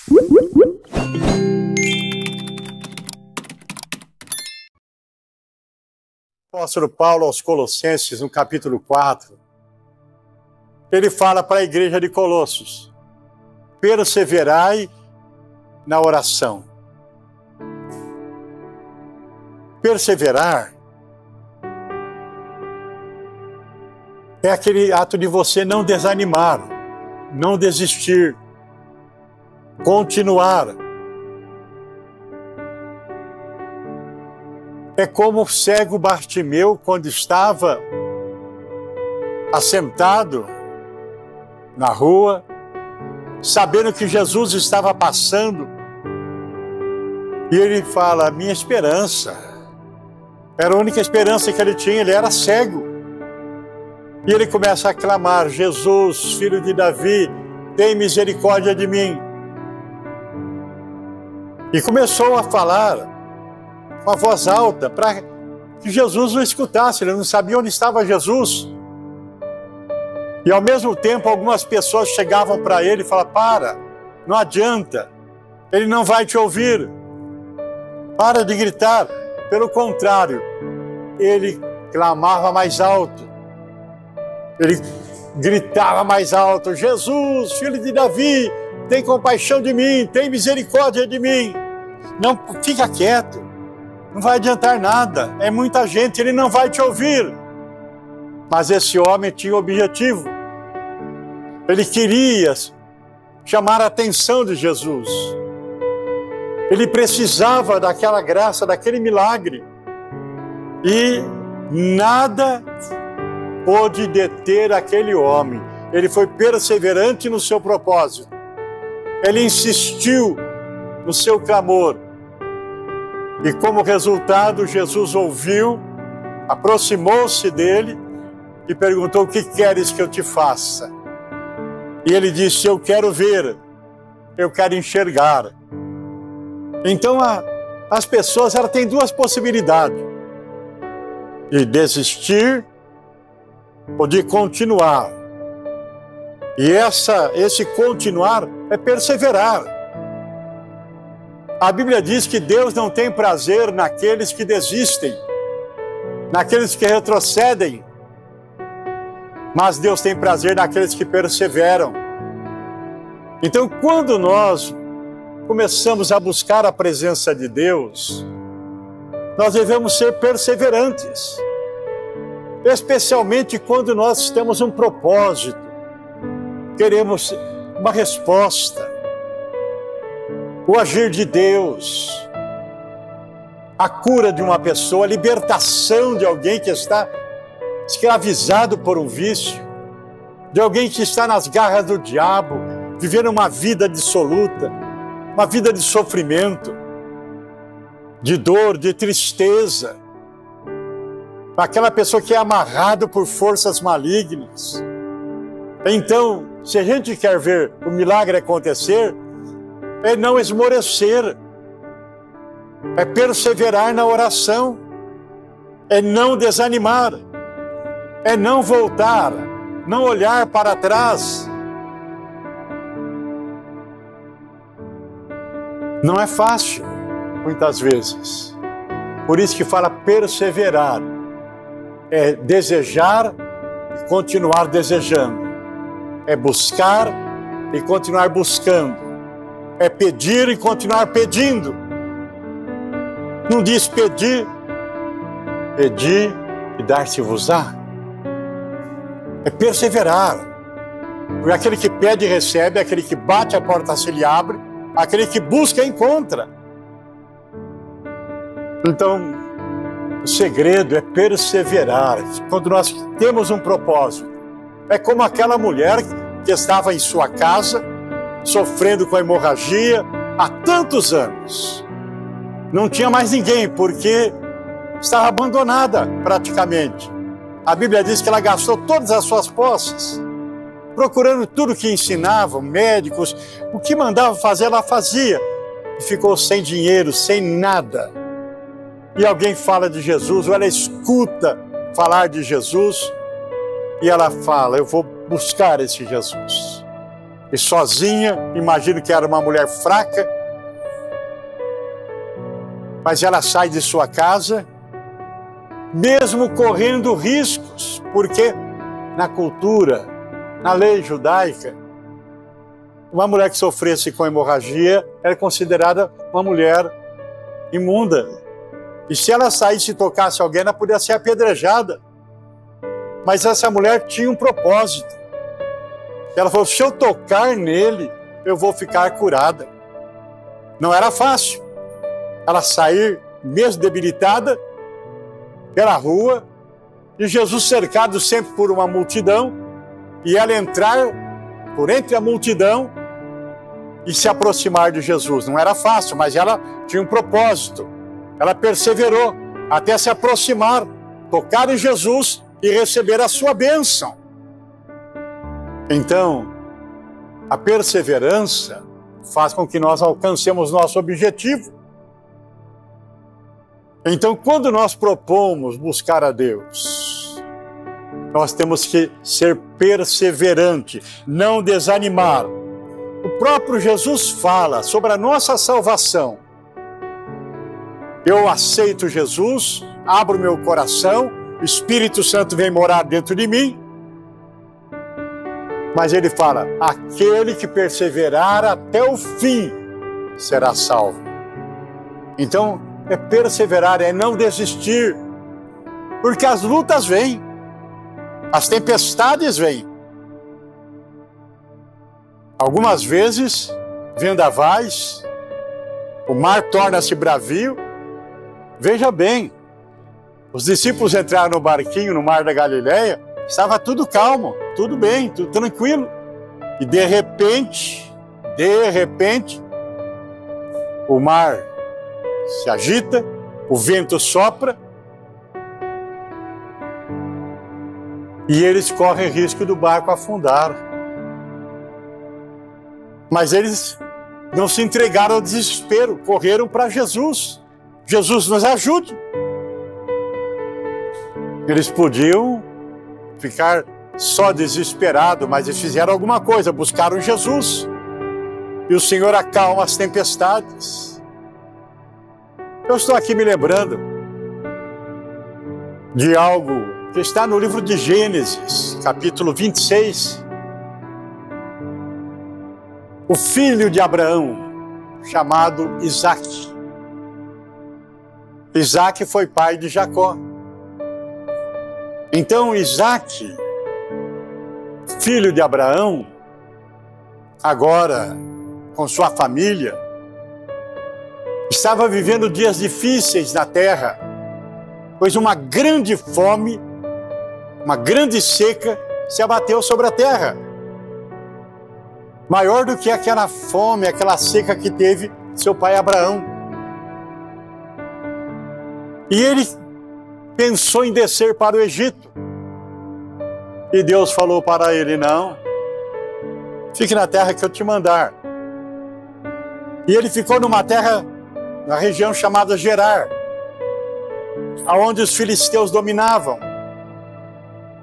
O apóstolo Paulo aos Colossenses, no capítulo 4, ele fala para a igreja de Colossos: perseverai na oração. Perseverar é aquele ato de você não desanimar, não desistir, continuar. É como o cego Bartimeu, quando estava assentado na rua, sabendo que Jesus estava passando, e ele fala: minha esperança, era a única esperança que ele tinha, ele era cego. E ele começa a clamar: Jesus, filho de Davi, tem misericórdia de mim. E começou a falar com a voz alta para que Jesus o escutasse, ele não sabia onde estava Jesus. E ao mesmo tempo algumas pessoas chegavam para ele e falavam: para, não adianta, ele não vai te ouvir, para de gritar. Pelo contrário, ele clamava mais alto, ele gritava mais alto: Jesus, filho de Davi, tem compaixão de mim, tem misericórdia de mim. Não, fica quieto, não vai adiantar nada, é muita gente, ele não vai te ouvir. Mas esse homem tinha um objetivo, ele queria chamar a atenção de Jesus, ele precisava daquela graça, daquele milagre, e nada pôde deter aquele homem. Ele foi perseverante no seu propósito, ele insistiu no seu clamor, e como resultado, Jesus ouviu, aproximou-se dele e perguntou: o que queres que eu te faça? E ele disse: eu quero ver, eu quero enxergar. Então as pessoas, elas têm duas possibilidades: de desistir ou de continuar. E esse continuar é perseverar. A Bíblia diz que Deus não tem prazer naqueles que desistem, naqueles que retrocedem, mas Deus tem prazer naqueles que perseveram. Então, quando nós começamos a buscar a presença de Deus, nós devemos ser perseverantes, especialmente quando nós temos um propósito, queremos uma resposta, o agir de Deus, a cura de uma pessoa, a libertação de alguém que está escravizado por um vício, de alguém que está nas garras do diabo, vivendo uma vida dissoluta, uma vida de sofrimento, de dor, de tristeza, aquela pessoa que é amarrada por forças malignas. Então, se a gente quer ver o milagre acontecer, é não esmorecer, é perseverar na oração, é não desanimar, é não voltar, não olhar para trás. Não é fácil, muitas vezes. Por isso que fala perseverar, é desejar e continuar desejando, é buscar e continuar buscando, é pedir e continuar pedindo. Não diz pedir, pedir e dar-se-vos-á. É perseverar. Porque aquele que pede recebe, aquele que bate a porta se lhe abre, aquele que busca encontra. Então, o segredo é perseverar. Quando nós temos um propósito, é como aquela mulher que estava em sua casa, sofrendo com a hemorragia há tantos anos. Não tinha mais ninguém, porque estava abandonada praticamente. A Bíblia diz que ela gastou todas as suas posses, procurando tudo que ensinavam, médicos, o que mandava fazer, ela fazia. E ficou sem dinheiro, sem nada. E alguém fala de Jesus, ou ela escuta falar de Jesus, e ela fala: eu vou buscar esse Jesus. e sozinha, imagino que era uma mulher fraca, mas ela sai de sua casa, mesmo correndo riscos, porque na cultura, na lei judaica, uma mulher que sofresse com hemorragia era considerada uma mulher imunda. E se ela saísse e tocasse alguém, ela podia ser apedrejada. Mas essa mulher tinha um propósito. Ela falou, se eu tocar nele, eu vou ficar curada. Não era fácil ela sair, mesmo debilitada, pela rua, e Jesus cercado sempre por uma multidão, e ela entrar por entre a multidão e se aproximar de Jesus. Não era fácil, mas ela tinha um propósito. Ela perseverou até se aproximar, tocar em Jesus e receber a sua bênção. Então, a perseverança faz com que nós alcancemos nosso objetivo. Então, quando nós propomos buscar a Deus, nós temos que ser perseverante, não desanimar. O próprio Jesus fala sobre a nossa salvação. Eu aceito Jesus, abro meu coração, o Espírito Santo vem morar dentro de mim. Mas ele fala, aquele que perseverar até o fim será salvo. Então, é perseverar, é não desistir. Porque as lutas vêm, as tempestades vêm. Algumas vezes, vendavais, o mar torna-se bravio. Veja bem, os discípulos entraram no barquinho no mar da Galileia, estava tudo calmo, tudo bem, tudo tranquilo. E de repente, o mar se agita, o vento sopra, e eles correm risco do barco afundar. Mas eles não se entregaram ao desespero, correram para Jesus. Jesus nos ajude. Eles podiam ficar só desesperados, mas eles fizeram alguma coisa, buscaram Jesus. E o Senhor acalma as tempestades. Eu estou aqui me lembrando de algo que está no livro de Gênesis, capítulo 26. O filho de Abraão, chamado Isaque. Isaque foi pai de Jacó. Então Isaque, filho de Abraão, agora com sua família, estava vivendo dias difíceis na terra, pois uma grande fome, uma grande seca se abateu sobre a terra. Maior do que aquela fome, aquela seca que teve seu pai Abraão. E ele pensou em descer para o Egito. E Deus falou para ele, não, fique na terra que eu te mandar. E ele ficou numa terra, na região chamada Gerar, aonde os filisteus dominavam.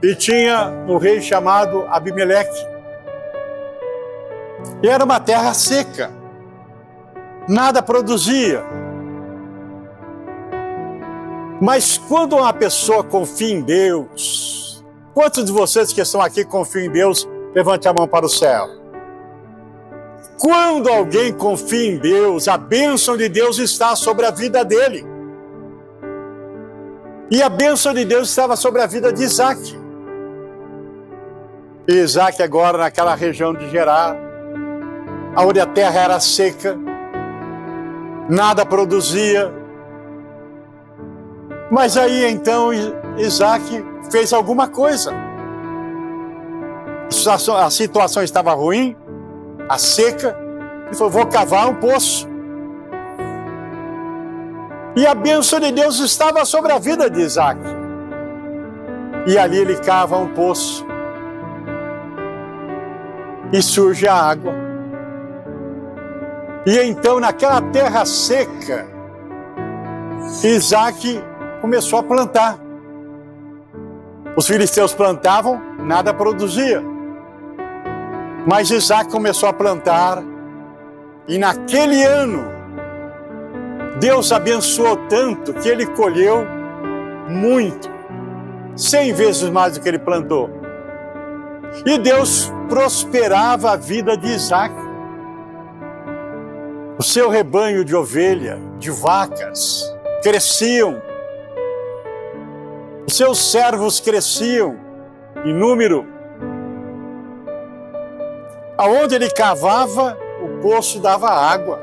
E tinha um rei chamado Abimeleque. E era uma terra seca, nada produzia. Mas quando uma pessoa confia em Deus, quantos de vocês que estão aqui confiam em Deus, levante a mão para o céu. Quando alguém confia em Deus, a bênção de Deus está sobre a vida dele. E a bênção de Deus estava sobre a vida de Isaque. E Isaque agora naquela região de Gerar, onde a terra era seca, nada produzia. Mas aí então Isaque fez alguma coisa. A situação estava ruim, a seca, ele falou, vou cavar um poço. E a bênção de Deus estava sobre a vida de Isaque. E ali ele cava um poço. E surge a água. E então naquela terra seca, Isaque começou a plantar. Os filisteus plantavam, nada produzia. Mas Isaac começou a plantar, e naquele ano, Deus abençoou tanto que ele colheu muito, 100 vezes mais do que ele plantou. E Deus prosperava a vida de Isaac. O seu rebanho de ovelha, de vacas, cresciam. Os seus servos cresciam em número. Aonde ele cavava, o poço dava água.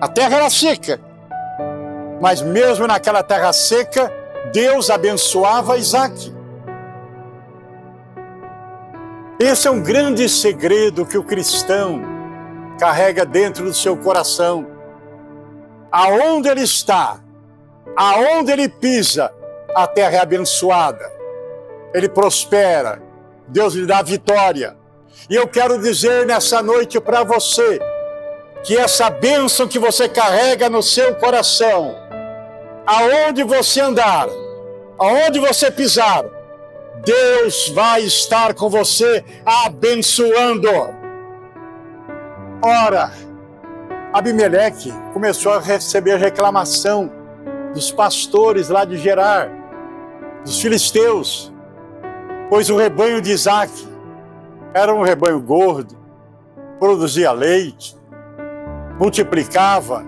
A terra era seca. Mas mesmo naquela terra seca, Deus abençoava Isaac. Esse é um grande segredo que o cristão carrega dentro do seu coração. Aonde ele está, aonde ele pisa, a terra é abençoada. Ele prospera, Deus lhe dá vitória. E eu quero dizer nessa noite para você, que essa bênção que você carrega no seu coração, aonde você andar, aonde você pisar, Deus vai estar com você abençoando. Ora, Abimeleque começou a receber reclamação dos pastores lá de Gerar, dos filisteus, pois o rebanho de Isaac era um rebanho gordo, produzia leite, multiplicava,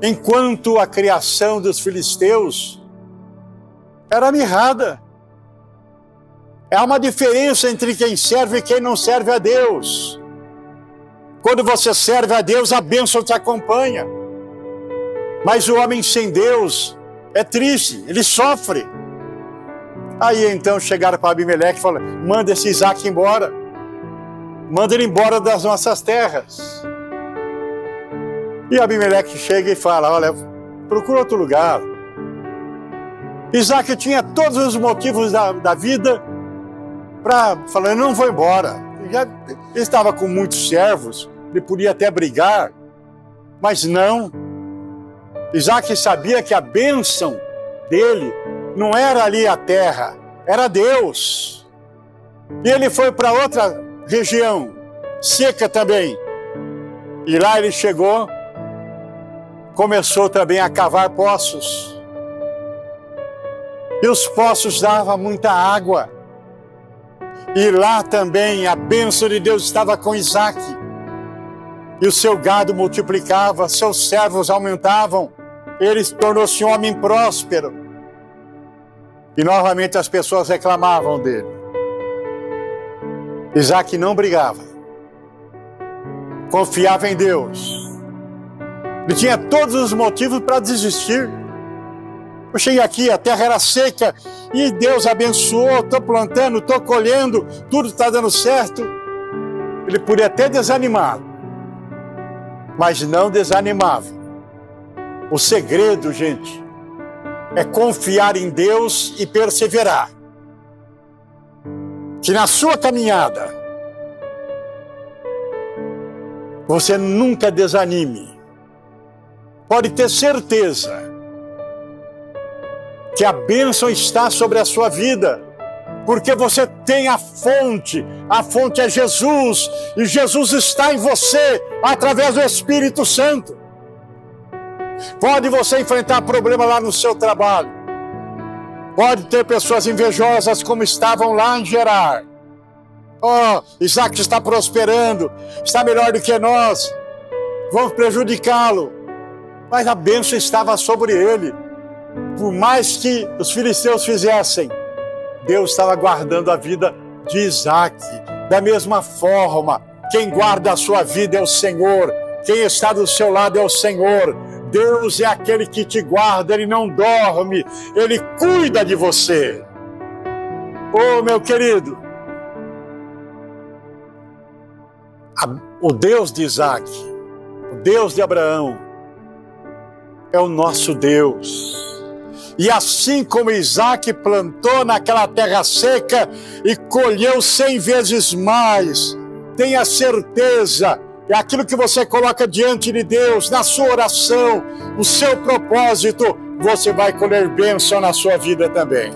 enquanto a criação dos filisteus era mirrada. Há uma diferença entre quem serve e quem não serve a Deus. Quando você serve a Deus, a bênção te acompanha. Mas o homem sem Deus é triste, ele sofre. Aí então chegaram para Abimeleque e falaram: manda esse Isaac embora. Manda ele embora das nossas terras. E Abimeleque chega e fala: olha, procura outro lugar. Isaac tinha todos os motivos da vida para falar: eu não vou embora. Ele estava com muitos servos, ele podia até brigar, mas não. Isaac sabia que a bênção dele não era ali a terra, era Deus. E ele foi para outra região, seca também. E lá ele chegou, começou também a cavar poços. E os poços davam muita água. E lá também a bênção de Deus estava com Isaac. E o seu gado multiplicava, seus servos aumentavam. Ele tornou-se um homem próspero. E novamente as pessoas reclamavam dele. Isaac não brigava. Confiava em Deus. Ele tinha todos os motivos para desistir. Eu cheguei aqui, a terra era seca e Deus abençoou, estou plantando, estou colhendo, tudo está dando certo. Ele podia até desanimar, mas não desanimava. O segredo, gente, é confiar em Deus e perseverar. Que na sua caminhada, você nunca desanime. Pode ter certeza que a bênção está sobre a sua vida, porque você tem a fonte é Jesus, e Jesus está em você, através do Espírito Santo. Pode você enfrentar problema lá no seu trabalho, pode ter pessoas invejosas como estavam lá em Gerar. Oh, Isaac está prosperando, está melhor do que nós, vamos prejudicá-lo. Mas a bênção estava sobre ele. Por mais que os filisteus fizessem, Deus estava guardando a vida de Isaac. Da mesma forma, quem guarda a sua vida é o Senhor. Quem está do seu lado é o Senhor. Deus é aquele que te guarda, Ele não dorme, Ele cuida de você. Oh, meu querido, o Deus de Isaac, o Deus de Abraão, é o nosso Deus. E assim como Isaac plantou naquela terra seca e colheu 100 vezes mais, tenha certeza, é aquilo que você coloca diante de Deus, na sua oração, o seu propósito, você vai colher bênção na sua vida também.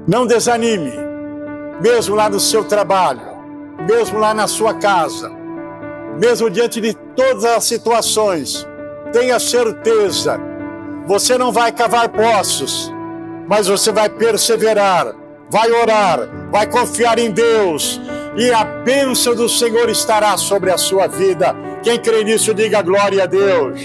Não desanime, mesmo lá no seu trabalho. mesmo lá na sua casa, mesmo diante de todas as situações, tenha certeza, você não vai cavar poços, mas você vai perseverar, vai orar, vai confiar em Deus, e a bênção do Senhor estará sobre a sua vida. Quem crê nisso, diga glória a Deus.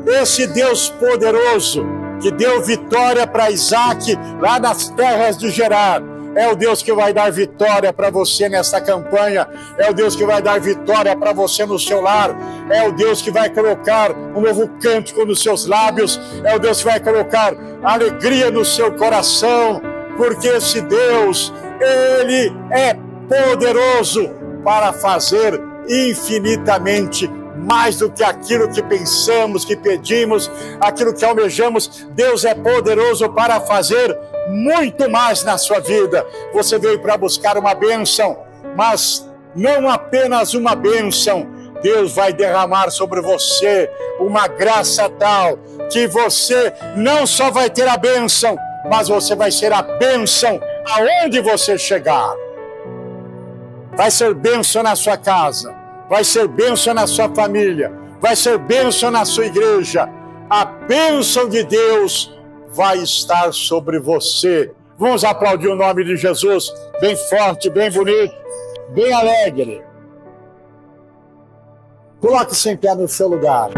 Esse Deus poderoso, que deu vitória para Isaac lá nas terras de Gerar, é o Deus que vai dar vitória para você nessa campanha, é o Deus que vai dar vitória para você no seu lar, é o Deus que vai colocar um novo cântico nos seus lábios, é o Deus que vai colocar alegria no seu coração, porque esse Deus, Ele é poderoso para fazer infinitamente mais do que aquilo que pensamos, que pedimos, aquilo que almejamos. Deus é poderoso para fazer muito mais na sua vida. Você veio para buscar uma bênção, mas não apenas uma bênção. Deus vai derramar sobre você uma graça tal que você não só vai ter a bênção, mas você vai ser a bênção aonde você chegar. Vai ser bênção na sua casa, vai ser bênção na sua família, vai ser bênção na sua igreja. A bênção de Deus vai estar sobre você. Vamos aplaudir o nome de Jesus, bem forte, bem bonito, bem alegre. Coloque-se em pé no seu lugar.